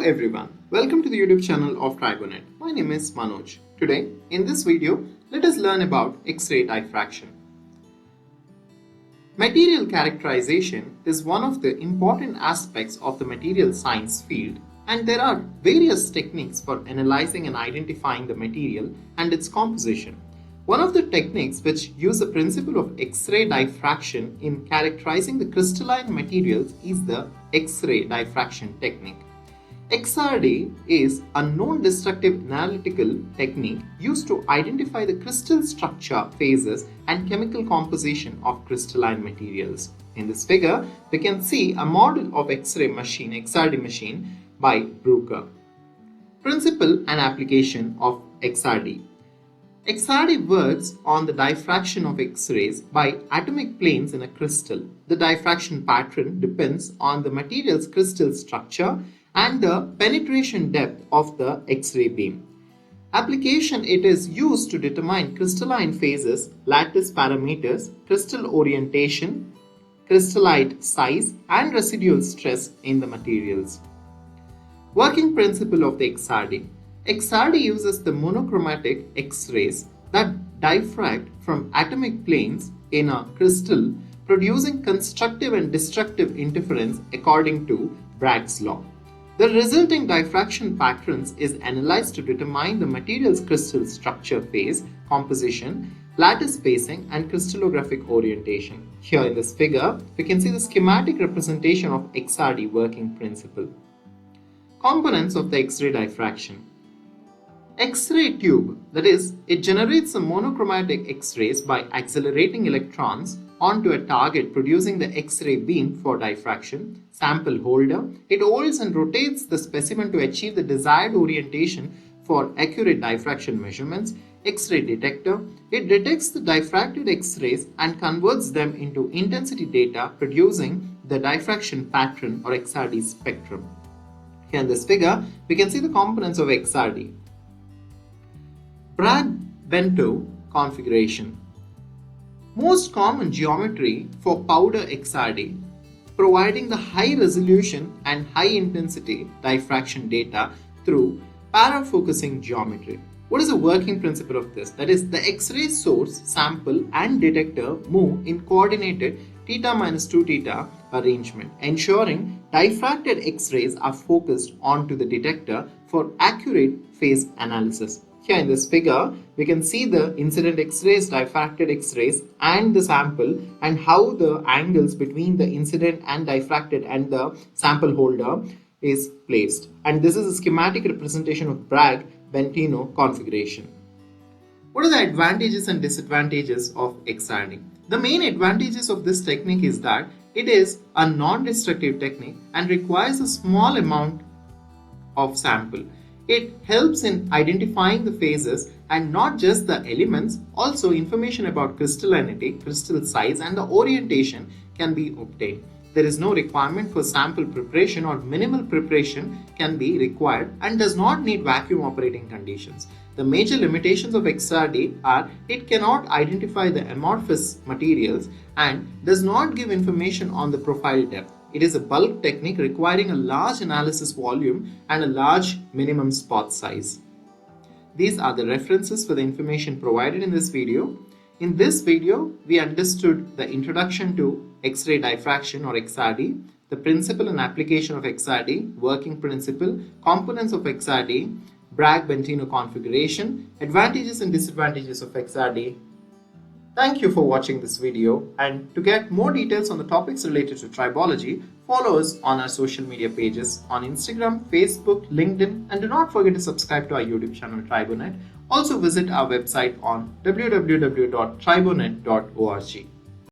everyone, welcome to the YouTube channel of TriboNet. My name is Manoj. Today, in this video, let us learn about X-ray diffraction. Material characterization is one of the important aspects of the material science field, and there are various techniques for analyzing and identifying the material and its composition. One of the techniques which use the principle of X-ray diffraction in characterizing the crystalline materials is the X-ray diffraction technique. XRD is a non-destructive analytical technique used to identify the crystal structure, phases, and chemical composition of crystalline materials. In this figure, we can see a model of X-ray machine, XRD machine by BRAGG. Principle and application of XRD. XRD works on the diffraction of X-rays by atomic planes in a crystal. The diffraction pattern depends on the material's crystal structure and the penetration depth of the X-ray beam. Application: it is used to determine crystalline phases, lattice parameters, crystal orientation, crystallite size, and residual stress in the materials. Working principle of the XRD. XRD uses the monochromatic X-rays that diffract from atomic planes in a crystal, producing constructive and destructive interference according to Bragg's law. The resulting diffraction patterns is analyzed to determine the material's crystal structure, phase, composition, lattice spacing, and crystallographic orientation. Here in this figure, we can see the schematic representation of XRD working principle. Components of the X-ray diffraction. X-ray tube, that is, it generates a monochromatic X-rays by accelerating electrons onto a target, producing the X-ray beam for diffraction. Sample holder, it holds and rotates the specimen to achieve the desired orientation for accurate diffraction measurements. X-ray detector, it detects the diffracted X-rays and converts them into intensity data, producing the diffraction pattern or XRD spectrum. Here in this figure, we can see the components of XRD. BRAGG-BRENTANO configuration. Most common geometry for powder XRD, providing the high resolution and high intensity diffraction data through parafocusing geometry. What is the working principle of this? That is, the X-ray source, sample, and detector move in coordinated θ-2θ arrangement, ensuring diffracted X-rays are focused onto the detector for accurate phase analysis. Here in this figure, we can see the incident X-rays, diffracted X-rays, and the sample, and how the angles between the incident and diffracted and the sample holder is placed. And this is a schematic representation of BRAGG-BRENTANO configuration. What are the advantages and disadvantages of XRD? The main advantages of this technique is that it is a non-destructive technique and requires a small amount of sample. It helps in identifying the phases and not just the elements, also information about crystallinity, crystal size, and the orientation can be obtained. There is no requirement for sample preparation, or minimal preparation can be required, and does not need vacuum operating conditions. The major limitations of XRD are it cannot identify the amorphous materials and does not give information on the profile depth. It is a bulk technique requiring a large analysis volume and a large minimum spot size. These are the references for the information provided in this video. In this video, we understood the introduction to X-ray diffraction or XRD, the principle and application of XRD, working principle, components of XRD, BRAGG-BRENTANO configuration, advantages and disadvantages of XRD. Thank you for watching this video, and to get more details on the topics related to tribology, follow us on our social media pages on Instagram, Facebook, LinkedIn, and do not forget to subscribe to our YouTube channel TriboNet. Also visit our website on www.tribonet.org.